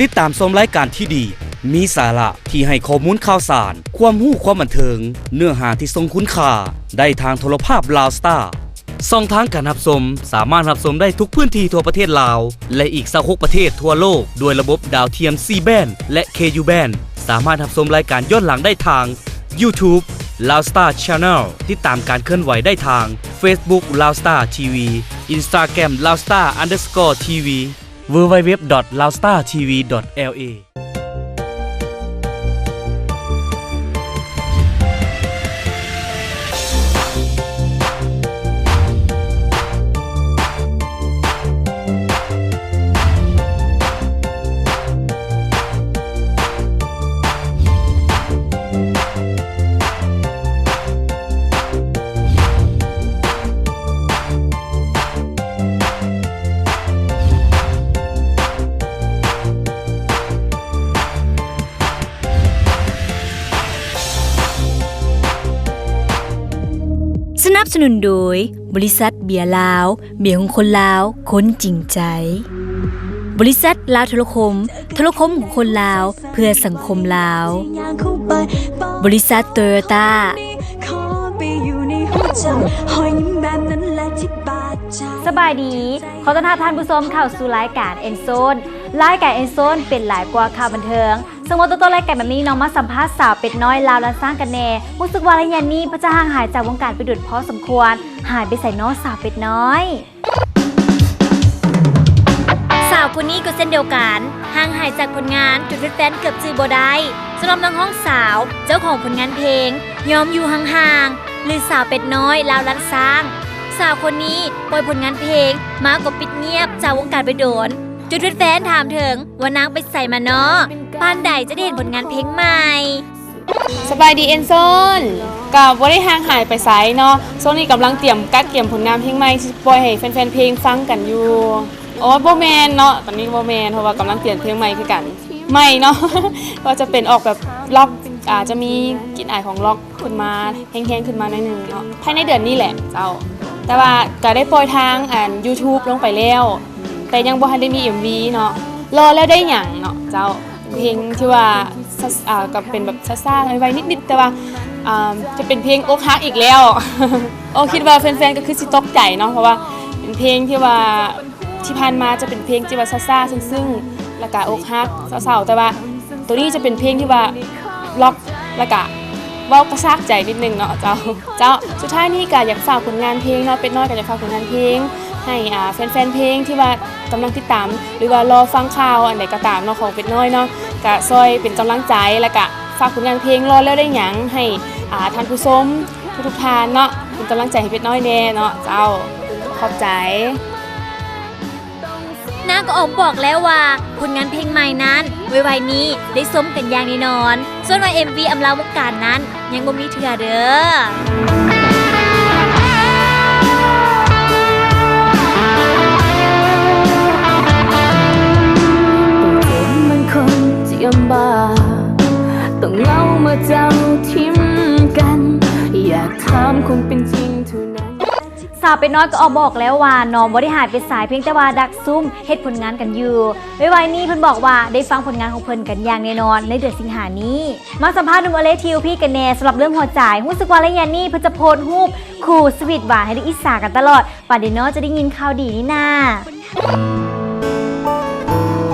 ติดตามชมรายการที่ดีมีสาระที่ให้ข้อมูลข่าวสารความรู้ความบันเทิงเนื้อหาที่ทรงคุณค่าได้ทางโทรภาพลาวสตาร์ช่องทางการรับชมสามารถรับชมได้ทุกพื้นที่ทั่วประเทศลาวและอีก26ประเทศทั่วโลกด้วยระบบดาวเทียม C band และ KU band สามารถรับชมรายการย้อนหลังได้ทาง YouTube Loud Star Channel ติดตามการเคลื่อนไหวได้ทาง Facebook Loud Star TV Instagram loudstar_tv www.loudstartv.laสนับสนุนโดยบริษัทเบียร์ลาวเบียร์ของคนลาวคนจริงใจบริษัทลาวโทรคมของคนลาวเพื่อสังคมลาวบริษัทโตโยต้าสบายดีขอต้อนรับท่านผู้ชมเข้าสู่รายการเอ็นโซนรายการเอ็นโซนเป็นหลายกว่าข่าวบันเทิงสมมติต้นรายการแบบนี้น้องมาสัมภาษณ์สาวเป็ดน้อยลาวและสร้างกันแน่รู้สึกว่าระยะนี้พระเจ้าห่างหายจากวงการไปดุจพอสมควรหายไปใส่น้องสาวเป็ดน้อยสาวคนนี้ก็เช่นเดียวกันห่างหายจากผลงานจนแฟนๆเกือบจื้อบ่ได้สำหรับน้องห้องสาวเจ้าของผลงานเพลงยอมอยู่ห่างๆหรือสาวเป็ดน้อยลาวลันสร้างสาวคนนี้ปล่อยผลงานเพลงมากกว่าปิดเงียบจากวงการไปโดนจนแฟนๆถามถึงว่านางไปใส่มาเนาะปานใดจะได้เห็นผลงานเพลงใหม่สบายดีเอ็นโซนกับว่าได้ห่างหายไปไซเนาะโซนนี้กำลังเตรียมผลงานเพลงใหม่ปล่อยให้แฟนๆเพลงฟังกันอยู่อ๋อโบแมนเนาะตอนนี้โบแมนเพราะว่ากำลังเตรียมเพลงใหม่คือกันใหม่เนาะ ก็จะเป็นออกแบบล็อกอาจจะมีกลิ่นอายของล็อกขึ้นมาแห้งๆขึ้นมาหน่อยนึงเนาะภายในเดือนนี้แหละเจ้าแต่ว่าก็ได้ปล่อยทางYouTube ลงไปแล้วแต่ยังบ่ทันได้มี MV เนาะรอแล้วได้หยังเนาะเจ้าเพลงที่ว่าก็เป็นแบบซ่าๆไว้นิดๆแต่ว่าจะเป็นเพลงอกหักอีกแล้ว โอ้คิดว่าแฟนๆก็คือสิตกใจเนาะเพราะว่าเป็นเพลงที่ว่าที่ผ่านมาจะเป็นเพลงที่ว่าซ่าๆซึ้งๆแล้วก็อกหักเศร้าๆแต่ว่าตัวนี้จะเป็นเพลงที่ว่าล็อกแล้วก็เว้ากระซากใจนิดนึงเนาะเจ้าสุดท้ายนี้ก็อยากฝากผลงานเพลงเนาะเป็ดน้อยก็อยากฝากผลงานเพลงให้แฟนๆเพลงที่ว่ากำลังติดตามหรือว่ารอฟังข่าวอันไหนก็ตามเนาะของเป็ดน้อยเนาะก็ซอยเป็นกำลังใจแล้วก็ฝากผลงานเพลงรอแล้วได้หยังให้ท่านผู้ชมทุกท่านเนาะเป็นกำลังใจให้เป็ดน้อยแน่เนาะเจ้าขอบใจนางก็ออกบอกแล้วว่าผลงานเพลงใหม่นั้นไวๆนี้ได้ส้มกันอย่างแน่นอนส่วนว่า MV อำลาวงการนั้นยังบ่มีเถื่อเด้อต้องเล่ามาจำทิมกันอยากถามคงเป็นจริงเท่านั้นสาวเป็ดน้อยก็ออกบอกแล้วว่าน้องบ่ได้หายไปสายเพียงแต่ว่าดักซุ่มเฮ็ดผลงานกันอยู่ไวๆนี้เพิ่นบอกว่าได้ฟังผลงานของเพิ่นกันอย่างแน่นอนในเดือนสิงหานี้มาสัมภาษณ์หนุ่มอเล็กทีโอพีกันแน่สำหรับเรื่องหัวใจรู้สึกว่าระยะนี้เพิ่นจะโพสต์รูปคู่สวีทหวานให้ได้อิจฉากันตลอดป่านเดี๋ยวน้องจะได้ยินข่าวดีนี่นา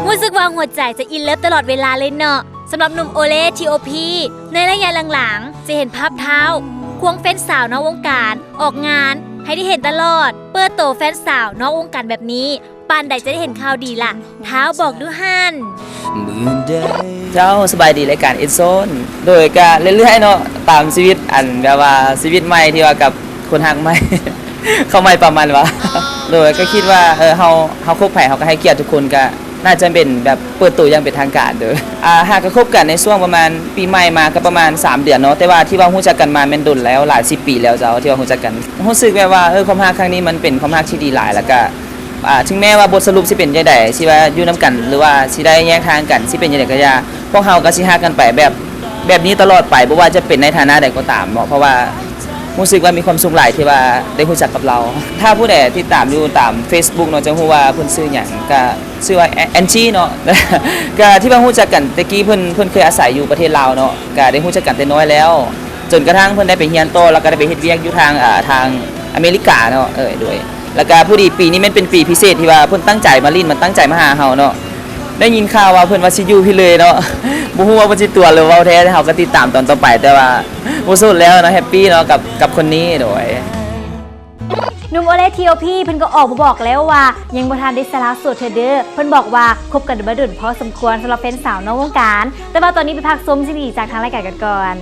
รู้สึกว่าหัวใจจะอินเลิฟตลอดเวลาเลยเนาะสำหรับหนุ่มโอเล่ทีโอพีในระยะหลังๆจะเห็นภาพเท้าควงแฟนสาวนอกวงการออกงานให้ได้เห็นตลอดเปิดโตแฟนสาวนอกวงการแบบนี้ปานใดจะได้เห็นข่าวดีล่ะเท้าบอกดูฮั่นเจ้าสบายดีรายการเอ็นโซนโดยก็เรื่อยๆเนาะตามชีวิตอันแบบว่าชีวิตใหม่ที่ว่ากับคนหักใหม่ เข้าใหม่ประมาณว่า โดยก็คิดว่าเฮาคบไผเฮาก็ให้เกียรติทุกคนก็น่าจะเป็นแบบเปิดตัวอย่างเป็นทางการเด้อหากก็คบกันในช่วงประมาณปีใหม่มาก็ประมาณ3เดือนเนาะแต่ว่าที่ว่ารู้จักกันมาแม่นดนแล้วหลาย10ปีแล้วเจ้าที่ว่ารู้จักกันรู้สึกแบบว่าความรักครั้งนี้มันเป็นความรักที่ดีหลายแล้วก็ถึงแม้ว่าบทสรุปสิเป็นจังได๋สิว่าอยู่นํกันหรือว่าสิได้แยกทางกันสิเป็นจังได๋ก็อย่าพวกเฮาก็สิฮักกันไปแบบนี้ตลอดไปบ่ว่าจะเป็นในฐานะใดก็ตามเนาะเพราะว่า รู้สึกว่ามีความสุขหลายที่ว่าได้รู้จักกับเรา ถ้าผู้ใดที่ตามอยู่ตาม Facebook เนาะจะรู้ว่าเพิ่นชื่อหยังก็ชื่อว่าแอนจี้เนาะ ก็ที่ว่ารู้จักกันตะกี้เพิ่นเคยอาศัยอยู่ประเทศลาวเนาะก็ได้รู้จักกันแต่น้อยแล้ว จนกระทั่งเพิ่นได้ไปเรียนโตแล้วก็ได้ไปเฮ็ดเวียกอยู่ทางอเมริกาเนาะด้วยแล้วก็ผู้ดีปีนี้มันเป็นปีพิเศษที่ว่าเพิ่นตั้งใจมาลิ้นมันตั้งใจมาหาเฮาเนาะได้ยินข่าวว่าเพิ่นว่าสิอยู่พี่เลยเนาะ บ่ฮู้ว่าเพิ่นสิตัวหรือเว้าแท้เฮาก็ติดตามตอนต่อไปแต่ว่าบ่สุดแล้วเนาะแฮปปี้เนาะกับคนนี้โดย หนุ่มโอเลทีโอพี่เพิ่นก็ออกมาบอกแล้วว่ายังบ่ทันได้สละโสดเธอเด้อเพิ่นบอกว่าคบกันมาดุนพอสมควรสำหรับแฟนสาวนอกวงการแต่ว่าตอนนี้ไปพักชมซีรีส์จากทางรายการกันก่อน